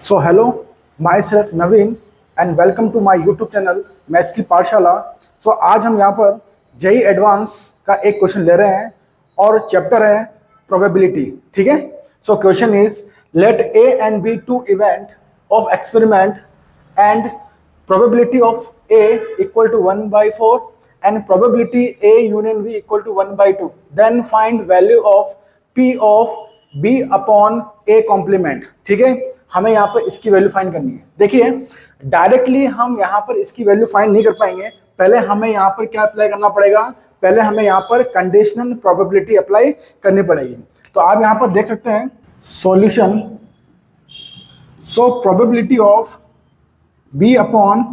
So hello, myself Naveen and welcome to my YouTube channel maths की पाठशाला। सो आज हम यहाँ पर जेई एडवांस का एक क्वेश्चन ले रहे हैं और चैप्टर है प्रोबेबिलिटी। ठीक है। So question is let A and B two event of experiment and probability of A equal to 1/4 and probability A union B equal to 1/2. Then find value of P of B upon A complement. ठीक है, हमें यहाँ पर इसकी value find करनी है। देखिए, directly हम यहाँ पर इसकी वैल्यू फाइंड नहीं कर पाएंगे। पहले हमें यहाँ पर क्या अप्लाई करना पड़ेगा? पहले हमें यहाँ पर कंडीशनल प्रोबेबिलिटी अप्लाई करनी पड़ेगी। तो आप यहाँ पर देख सकते हैं solution. So probability of B upon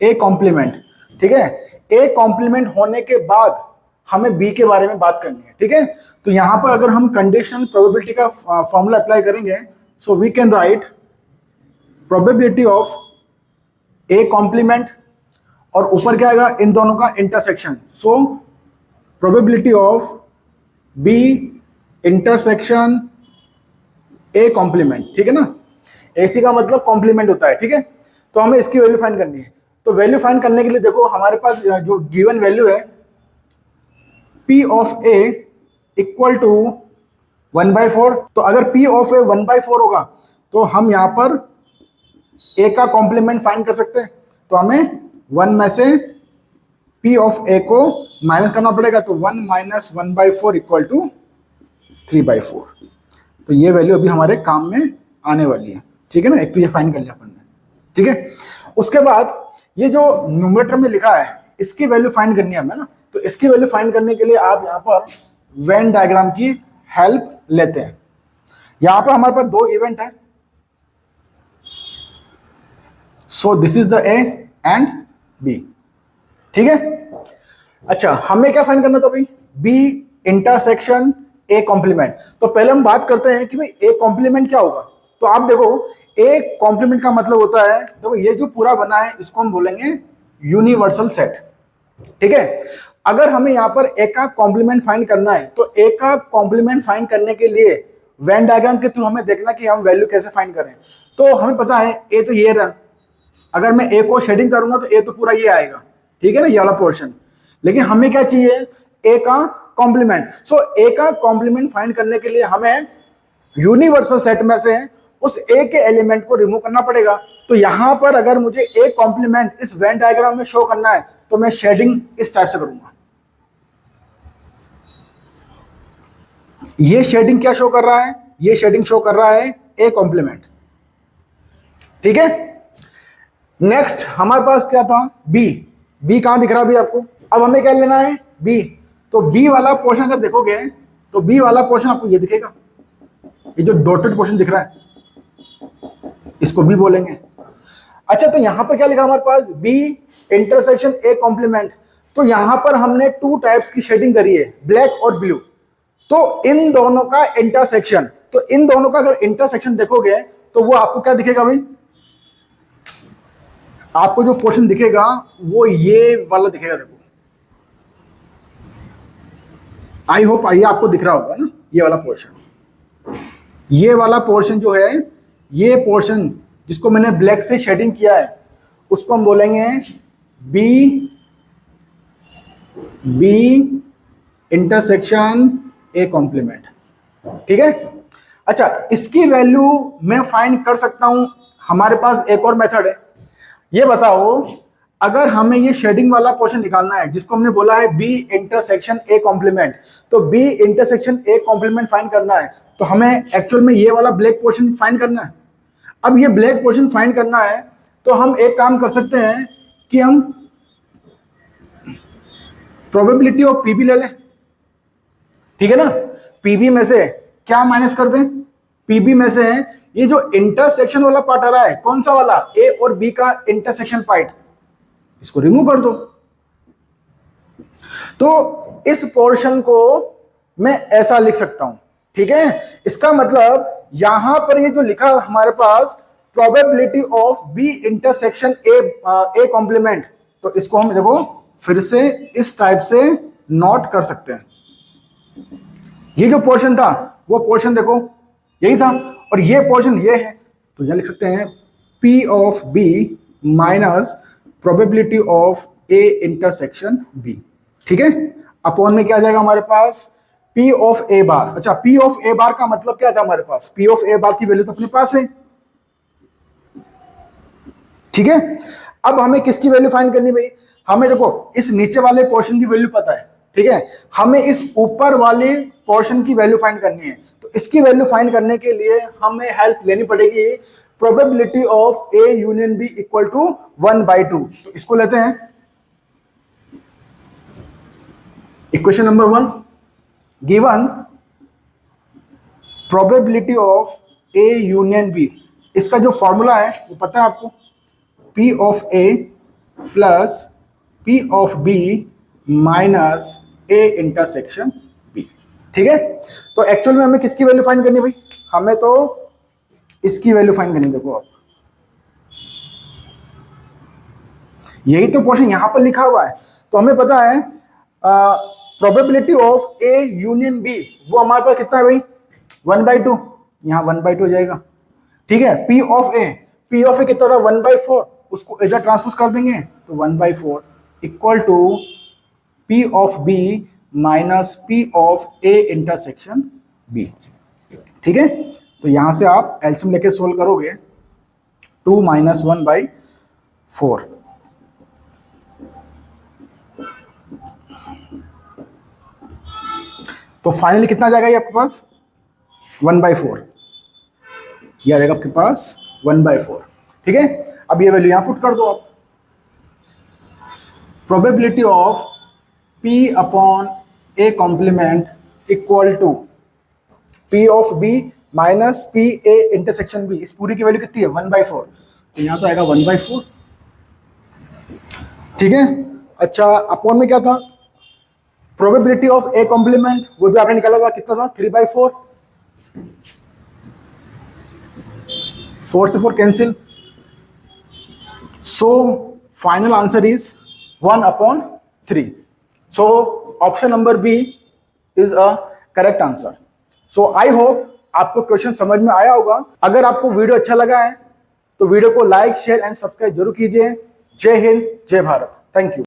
A complement. ठीक है, ए कॉम्प्लीमेंट होने के बाद हमें बी के बारे में बात करनी है। ठीक है, तो यहां पर अगर हम कंडीशनल प्रोबेबिलिटी का फॉर्मूला अप्लाई करेंगे, so we can write probability of A complement और ऊपर क्या आएगा? इन दोनों का intersection. So probability of B intersection A complement. ठीक है ना, एसी का मतलब कॉम्प्लीमेंट होता है। ठीक है, तो हमें इसकी वैल्यू फाइंड करनी है। तो वैल्यू फाइंड करने के लिए देखो, हमारे पास जो गिवन वैल्यू है P of A equal to 1/4। तो अगर P ऑफ A 1/4 होगा तो हम यहां पर A का कॉम्प्लीमेंट फाइंड कर सकते हैं। तो हमें 1 में से P ऑफ A को माइनस करना पड़ेगा। तो 1 माइनस 1/4 इक्वल टू 3/4। तो ये वैल्यू अभी हमारे काम में आने वाली है। ठीक है ना, एक तो ये फाइंड कर लिया अपन ने। ठीक है, उसके बाद ये जो न्यूमरेटर में लिखा है इसकी वैल्यू फाइंड करनी है हमें ना। तो इसकी वैल्यू फाइंड करने के लिए आप यहाँ पर वेन डायग्राम की हेल्प लेते हैं। यहाँ पर हमारे पास दो इवेंट है। So this is the A and B. ठीक है, अच्छा हमें क्या फाइंड करना था भाई? B intersection A complement. तो पहले हम बात करते हैं कि भाई ए कॉम्प्लीमेंट क्या होगा। तो आप देखो, ए कॉम्प्लीमेंट का मतलब होता है, देखो ये जो पूरा बना है इसको हम बोलेंगे यूनिवर्सल सेट। ठीक है, अगर हमें यहाँ पर ए का कॉम्प्लीमेंट फाइंड करना है तो ए का कॉम्प्लीमेंट फाइंड करने के लिए वेन डायग्राम के थ्रू हमें देखना कि हम वैल्यू कैसे फाइंड करें। तो हमें पता है ए तो ये रहा। अगर मैं ए को शेडिंग करूंगा तो ए तो पूरा ये आएगा। ठीक है ना, ये वाला पोर्शन। लेकिन हमें क्या चाहिए? ए का कॉम्प्लीमेंट। सो ए का कॉम्प्लीमेंट फाइंड करने के लिए हमें यूनिवर्सल सेट में से उस ए के एलिमेंट को रिमूव करना पड़ेगा। तो यहां पर अगर मुझे ए कॉम्प्लीमेंट इस वेन डायग्राम में शो करना है तो मैं शेडिंग इस टाइप से करूंगा। ये शेडिंग क्या शो कर रहा है? ये शेडिंग शो कर रहा है ए कॉम्प्लीमेंट। ठीक है, नेक्स्ट हमारे पास क्या था? बी। बी कहां दिख रहा है अभी आपको? अब हमें क्या लेना है? बी। तो बी वाला पोर्शन अगर देखोगे तो बी वाला पोर्शन आपको ये दिखेगा। ये जो डॉटेड पोर्शन दिख रहा है इसको भी बोलेंगे। अच्छा, तो यहां पर क्या लिखा हमारे पास? B intersection A complement. तो यहां पर हमने टू टाइप्स की शेडिंग करी है, ब्लैक और ब्लू। तो इन दोनों का इंटरसेक्शन, तो इन दोनों का अगर इंटरसेक्शन देखोगे तो वो आपको क्या दिखेगा भाई? आपको जो पोर्शन दिखेगा वो ये वाला दिखेगा। देखो, आई होप ये आपको दिख रहा होगा ना, ये वाला पोर्शन। ये वाला पोर्शन जो है, ये पोर्शन जिसको मैंने ब्लैक से शेडिंग किया है उसको हम बोलेंगे बी इंटरसेक्शन ए कॉम्प्लीमेंट। ठीक है, अच्छा इसकी वैल्यू मैं फाइंड कर सकता हूं। हमारे पास एक और मेथड है। ये बताओ, अगर हमें ये शेडिंग वाला पोर्शन निकालना है जिसको हमने बोला है बी इंटरसेक्शन ए कॉम्प्लीमेंट, तो B intersection A complement find करना है तो हमें एक्चुअल में ये वाला ब्लैक पोर्शन फाइंड करना है। अब ये ब्लैक पोर्शन फाइंड करना है तो हम एक काम कर सकते हैं कि हम प्रोबेबिलिटी ऑफ पीबी ले लें। ठीक है ना, पीबी में से क्या माइनस कर दें? पीबी में से ये जो इंटरसेक्शन वाला पार्ट आ रहा है, कौन सा वाला? ए और बी का इंटरसेक्शन पार्ट, इसको रिमूव कर दो। तो इस पोर्शन को मैं ऐसा लिख सकता हूं। ठीक है, इसका मतलब यहां पर ये जो लिखा हमारे पास probability of B intersection A complement, तो इसको हम देखो फिर से इस टाइप से नोट कर सकते हैं। ये जो पोर्शन था वो पोर्शन देखो यही था, और ये पोर्शन ये है। तो यहाँ लिख सकते हैं P of B minus probability of A intersection B। ठीक है, अपॉन में क्या आ जाएगा हमारे पास, P ऑफ A बार। अच्छा, P ऑफ A बार का मतलब क्या था हमारे पास, P ऑफ A बार की वैल्यू तो अपने पास है। ठीक है, अब हमें किसकी वैल्यू फाइंड करनी भाई, हमें देखो इस नीचे वाले पोर्शन की वैल्यू पता है। ठीक है, हमें इस ऊपर वाले पोर्शन की वैल्यू फाइंड करनी है। तो इसकी वैल्यू फाइंड करने के लिए हमें हेल्प लेनी पड़ेगी probability of A union B equal to 1/2। तो इसको लेते हैं equation number 1, given probability of A union B, इसका जो फॉर्मूला है वो पता है आपको, P of A plus P of B minus A intersection B। ठीक है, तो एक्चुअल में हमें किसकी वैल्यू फाइंड करनी है भाई, हमें तो इसकी वैल्यू फाइंड करनी। देखो आप, यही तो क्वेश्चन यहां पर लिखा हुआ है। तो हमें पता है probability of A union B वो हमारे पास कितना है भाई, 1/2, यहां 1/2 हो जाएगा। ठीक है, P ऑफ A कितना था 1/4, उसको इधर ट्रांसपोज कर देंगे तो 1/4 equal to P of B minus P of A intersection B। ठीक है, तो यहां से आप एलसीएम लेके सोल्व करोगे 2 - 1/4। तो फाइनली कितना आ जाएगा ये आपके पास, 1/4, ये आ जाएगा आपके पास 1/4। ठीक है, अब ये वैल्यू यहां पुट कर दो आप, probability of P upon A complement equal to P of B minus P A intersection B। इस पूरी की वैल्यू कितनी है 1/4, तो यहां तो आएगा 1/4। ठीक है, अच्छा अपॉन में क्या था, प्रोबेबिलिटी ऑफ A कॉम्प्लीमेंट, वो भी आपने निकाला था, कितना था 3/4, 4 से 4 cancel, so final answer is 1/3। So option number B is a correct answer. So I hope आपको क्वेश्चन समझ में आया होगा। अगर आपको वीडियो अच्छा लगा है तो वीडियो को लाइक, शेयर एंड सब्सक्राइब जरूर कीजिए। जय हिंद, जय भारत, थैंक यू।